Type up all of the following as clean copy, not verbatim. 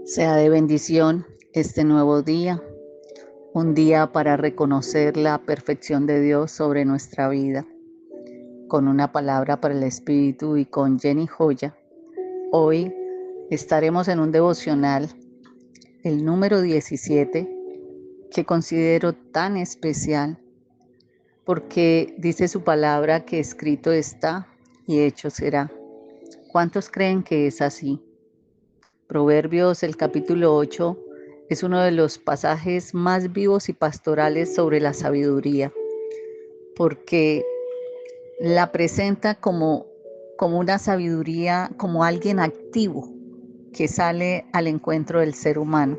Sea de bendición este nuevo día, un día para reconocer la perfección de Dios sobre nuestra vida. Con una palabra para el Espíritu y con Jenny Joya, hoy estaremos en un devocional, el número 17, que considero tan especial porque dice su palabra que escrito está y hecho será. ¿Cuántos creen que es así? Proverbios, el capítulo 8, es uno de los pasajes más vivos y pastorales sobre la sabiduría, porque la presenta como una sabiduría, como alguien activo que sale al encuentro del ser humano.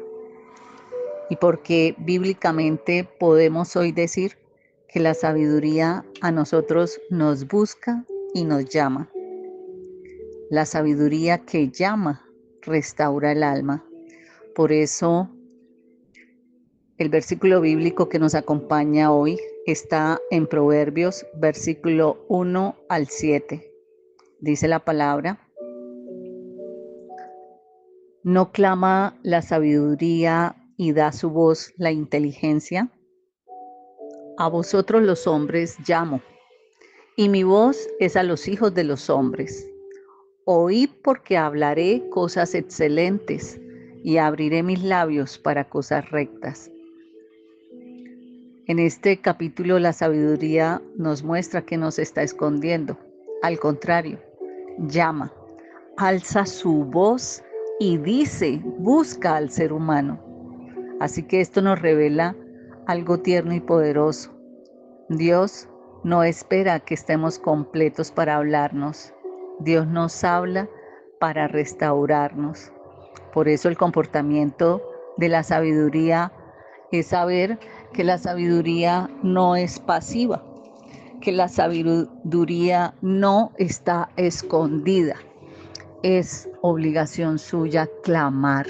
Y porque bíblicamente podemos hoy decir que la sabiduría a nosotros nos busca y nos llama. La sabiduría que llama restaura el alma. Por eso el versículo bíblico que nos acompaña hoy está en Proverbios, versículo 1 al 7. Dice la palabra: ¿no clama la sabiduría y da su voz la inteligencia? A vosotros los hombres llamo, y mi voz es a los hijos de los hombres. Oíd, porque hablaré cosas excelentes y abriré mis labios para cosas rectas. En este capítulo la sabiduría nos muestra que no se está escondiendo. Al contrario, llama, alza su voz y dice, busca al ser humano. Así que esto nos revela algo tierno y poderoso. Dios no espera que estemos completos para hablarnos. Dios nos habla para restaurarnos. Por eso el comportamiento de la sabiduría es saber que la sabiduría no es pasiva, que la sabiduría no está escondida. Es obligación suya clamar,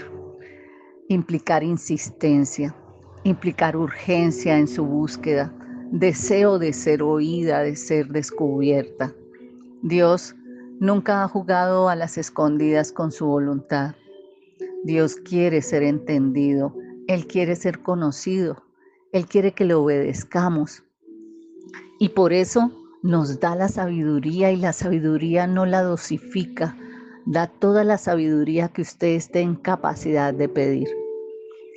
implicar insistencia, implicar urgencia en su búsqueda, deseo de ser oída, de ser descubierta. Dios nunca ha jugado a las escondidas con su voluntad. Dios quiere ser entendido, Él quiere ser conocido, Él quiere que le obedezcamos. Y por eso nos da la sabiduría, y la sabiduría no la dosifica, da toda la sabiduría que usted esté en capacidad de pedir.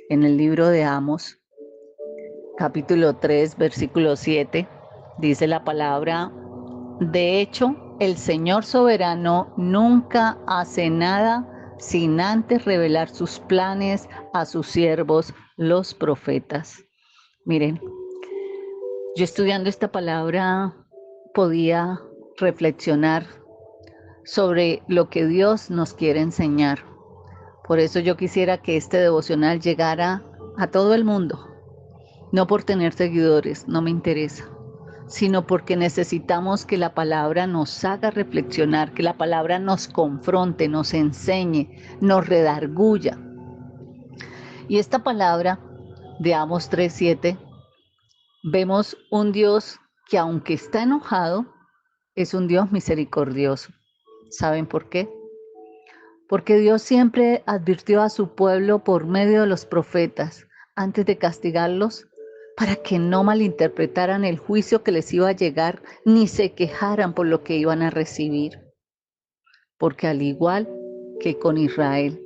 En el libro de Amos, capítulo 3, versículo 7, dice la palabra: de hecho, el Señor soberano nunca hace nada sin antes revelar sus planes a sus siervos, los profetas. Miren, yo estudiando esta palabra podía reflexionar sobre lo que Dios nos quiere enseñar. Por eso yo quisiera que este devocional llegara a todo el mundo, no por tener seguidores, no me interesa, sino porque necesitamos que la palabra nos haga reflexionar, que la palabra nos confronte, nos enseñe, nos redarguya. Y esta palabra de Amos 3:7, vemos un Dios que, aunque está enojado, es un Dios misericordioso. ¿Saben por qué? Porque Dios siempre advirtió a su pueblo por medio de los profetas, antes de castigarlos, para que no malinterpretaran el juicio que les iba a llegar, ni se quejaran por lo que iban a recibir. Porque al igual que con Israel,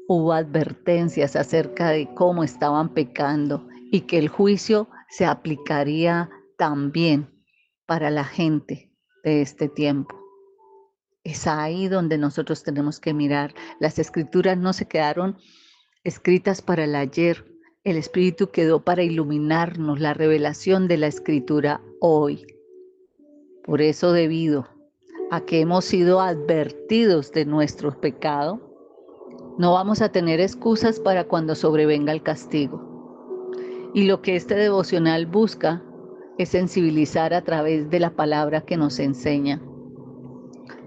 hubo advertencias acerca de cómo estaban pecando y que el juicio se aplicaría también para la gente de este tiempo. Es ahí donde nosotros tenemos que mirar. Las escrituras no se quedaron escritas para el ayer. El Espíritu quedó para iluminarnos la revelación de la Escritura hoy. Por eso, debido a que hemos sido advertidos de nuestro pecado, no vamos a tener excusas para cuando sobrevenga el castigo. Y lo que este devocional busca es sensibilizar a través de la palabra que nos enseña.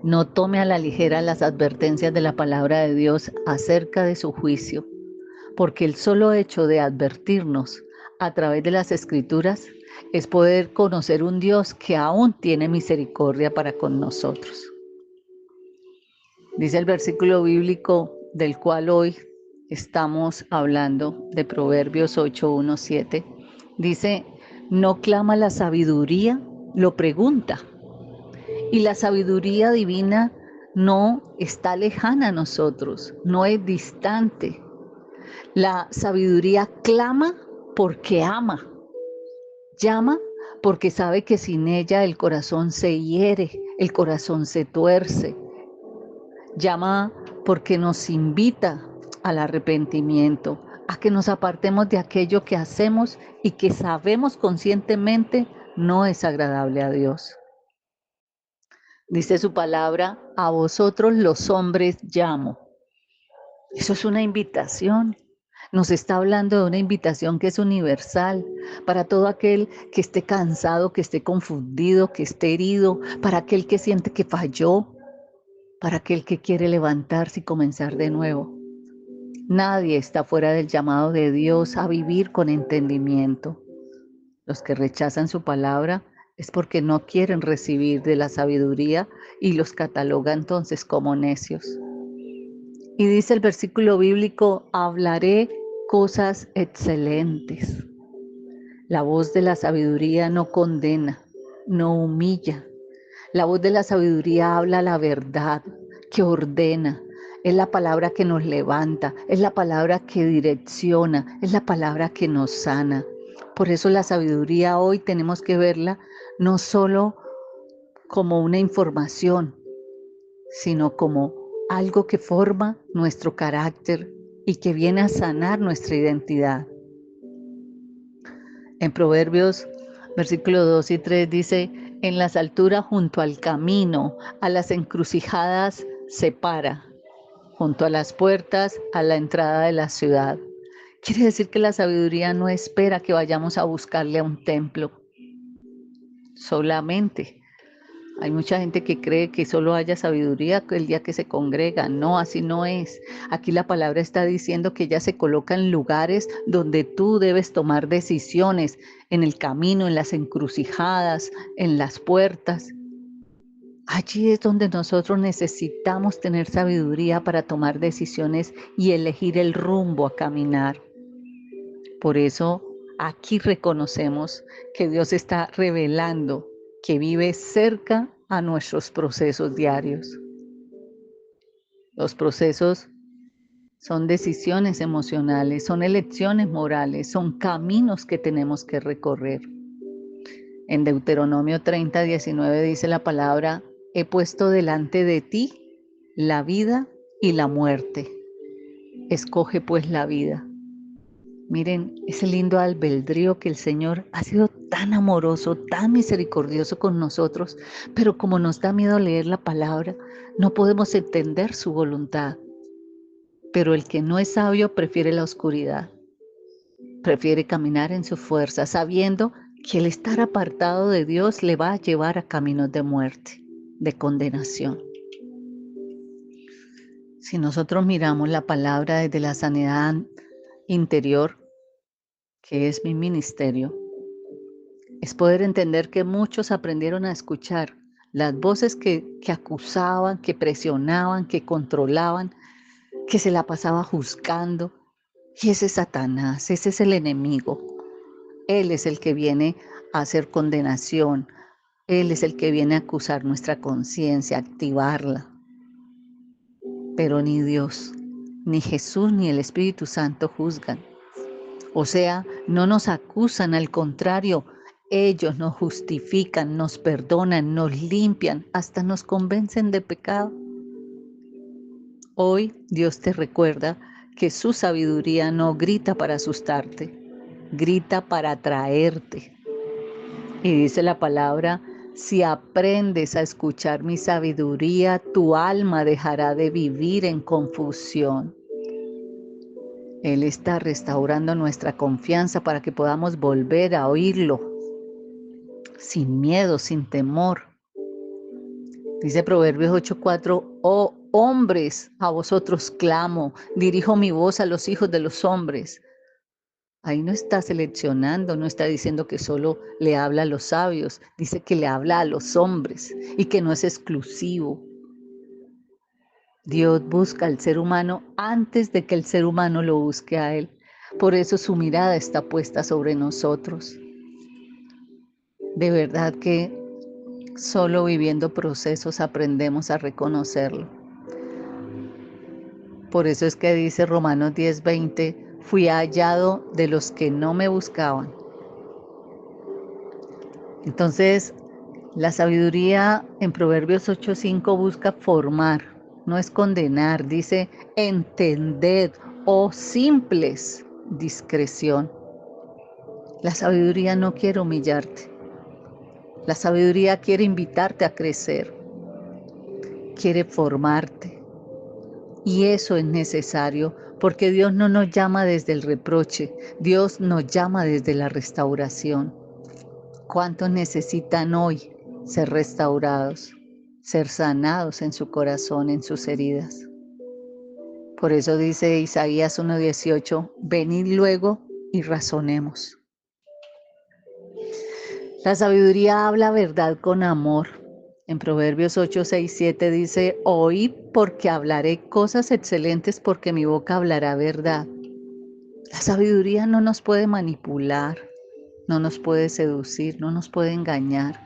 No tome a la ligera las advertencias de la palabra de Dios acerca de su juicio, porque el solo hecho de advertirnos a través de las Escrituras es poder conocer un Dios que aún tiene misericordia para con nosotros. Dice el versículo bíblico del cual hoy estamos hablando de Proverbios 8:1-7. Dice, no clama la sabiduría, lo pregunta. Y la sabiduría divina no está lejana a nosotros, no es distante. La sabiduría clama porque ama, llama porque sabe que sin ella el corazón se hiere, el corazón se tuerce. Llama porque nos invita al arrepentimiento, a que nos apartemos de aquello que hacemos y que sabemos conscientemente no es agradable a Dios. Dice su palabra, a vosotros los hombres llamo. Eso es una invitación. Nos está hablando de una invitación que es universal para todo aquel que esté cansado, que esté confundido, que esté herido, para aquel que siente que falló, para aquel que quiere levantarse y comenzar de nuevo. Nadie está fuera del llamado de Dios a vivir con entendimiento. Los que rechazan su palabra es porque no quieren recibir de la sabiduría y los cataloga entonces como necios. Y dice el versículo bíblico, hablaré cosas excelentes. La voz de la sabiduría no condena, no humilla. La voz de la sabiduría habla la verdad, que ordena. Es la palabra que nos levanta, es la palabra que direcciona, es la palabra que nos sana. Por eso la sabiduría hoy tenemos que verla no solo como una información, sino como algo que forma nuestro carácter y que viene a sanar nuestra identidad. En Proverbios, versículos 2 y 3 dice, en las alturas junto al camino, a las encrucijadas se para, junto a las puertas, a la entrada de la ciudad. Quiere decir que la sabiduría no espera que vayamos a buscarle a un templo solamente. Hay mucha gente que cree que solo haya sabiduría el día que se congrega. No, así no es. Aquí la palabra está diciendo que ella se coloca en lugares donde tú debes tomar decisiones, en el camino, en las encrucijadas, en las puertas. Allí es donde nosotros necesitamos tener sabiduría para tomar decisiones y elegir el rumbo a caminar. Por eso aquí reconocemos que Dios está revelando que vive cerca a nuestros procesos diarios. Los procesos son decisiones emocionales, son elecciones morales, son caminos que tenemos que recorrer. En Deuteronomio 30:19 dice la palabra, he puesto delante de ti la vida y la muerte. Escoge pues la vida. Miren, ese lindo albedrío que el Señor ha sido tan amoroso, tan misericordioso con nosotros, pero como nos da miedo leer la palabra, no podemos entender su voluntad. Pero el que no es sabio prefiere la oscuridad, prefiere caminar en su fuerza, sabiendo que el estar apartado de Dios le va a llevar a caminos de muerte, de condenación. Si nosotros miramos la palabra desde la sanidad interior, que es mi ministerio, es poder entender que muchos aprendieron a escuchar las voces que acusaban, que presionaban, que controlaban, que se la pasaba juzgando. Y ese es Satanás, ese es el enemigo. Él es el que viene a hacer condenación. Él es el que viene a acusar nuestra conciencia, a activarla. Pero ni Dios, ni Jesús, ni el Espíritu Santo juzgan. O sea, no nos acusan, al contrario, ellos nos justifican, nos perdonan, nos limpian, hasta nos convencen de pecado. Hoy Dios te recuerda que su sabiduría no grita para asustarte, grita para atraerte. Y dice la palabra, si aprendes a escuchar mi sabiduría, tu alma dejará de vivir en confusión. Él está restaurando nuestra confianza para que podamos volver a oírlo sin miedo, sin temor. Dice Proverbios 8:4, oh hombres, a vosotros clamo, dirijo mi voz a los hijos de los hombres. Ahí no está seleccionando, no está diciendo que solo le habla a los sabios, dice que le habla a los hombres y que no es exclusivo. Dios busca al ser humano antes de que el ser humano lo busque a Él. Por eso su mirada está puesta sobre nosotros. De verdad que solo viviendo procesos aprendemos a reconocerlo. Por eso es que dice Romanos 10:20, fui hallado de los que no me buscaban. Entonces, la sabiduría en Proverbios 8:5 busca formar, no es condenar, dice entended, oh simples, discreción. La sabiduría no quiere humillarte. La sabiduría quiere invitarte a crecer, quiere formarte. Y eso es necesario porque Dios no nos llama desde el reproche, Dios nos llama desde la restauración. ¿Cuántos necesitan hoy ser restaurados, ser sanados en su corazón, en sus heridas? Por eso dice Isaías 1:18, venid luego y razonemos. La sabiduría habla verdad con amor. En Proverbios 8:6-7 dice, oí porque hablaré cosas excelentes porque mi boca hablará verdad. La sabiduría no nos puede manipular, no nos puede seducir, no nos puede engañar.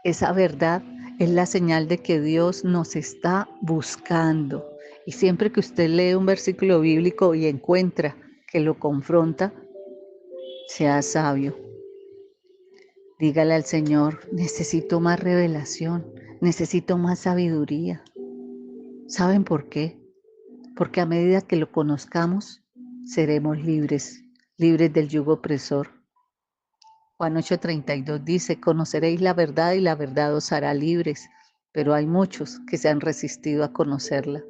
Esa verdad es la señal de que Dios nos está buscando. Y siempre que usted lee un versículo bíblico y encuentra que lo confronta, sea sabio. Dígale al Señor, necesito más revelación, necesito más sabiduría. ¿Saben por qué? Porque a medida que lo conozcamos, seremos libres, libres del yugo opresor. Juan 8:32 dice, conoceréis la verdad y la verdad os hará libres, pero hay muchos que se han resistido a conocerla.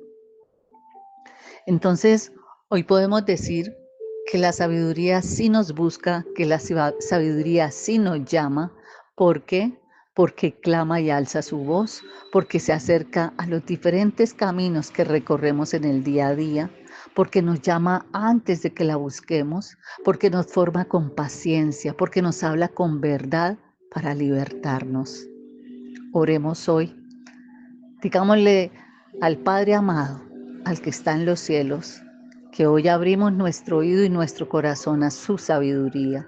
Entonces, hoy podemos decir que la sabiduría sí nos busca, que la sabiduría sí nos llama. ¿Por qué? Porque clama y alza su voz, porque se acerca a los diferentes caminos que recorremos en el día a día, porque nos llama antes de que la busquemos, porque nos forma con paciencia, porque nos habla con verdad para libertarnos. Oremos hoy. Digámosle al Padre amado, al que está en los cielos, que hoy abrimos nuestro oído y nuestro corazón a su sabiduría,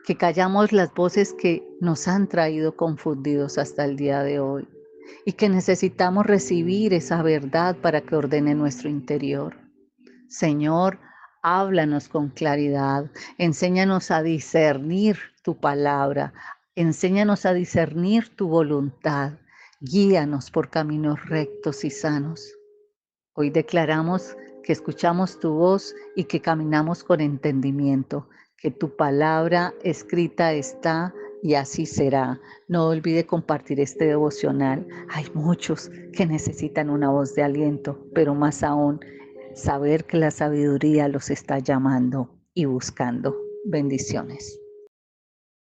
que callamos las voces que nos han traído confundidos hasta el día de hoy y que necesitamos recibir esa verdad para que ordene nuestro interior. Señor, háblanos con claridad, enséñanos a discernir tu palabra, enséñanos a discernir tu voluntad, guíanos por caminos rectos y sanos. Hoy declaramos que escuchamos tu voz y que caminamos con entendimiento, que tu palabra escrita está y así será. No olvide compartir este devocional. Hay muchos que necesitan una voz de aliento, pero más aún, saber que la sabiduría los está llamando y buscando. Bendiciones.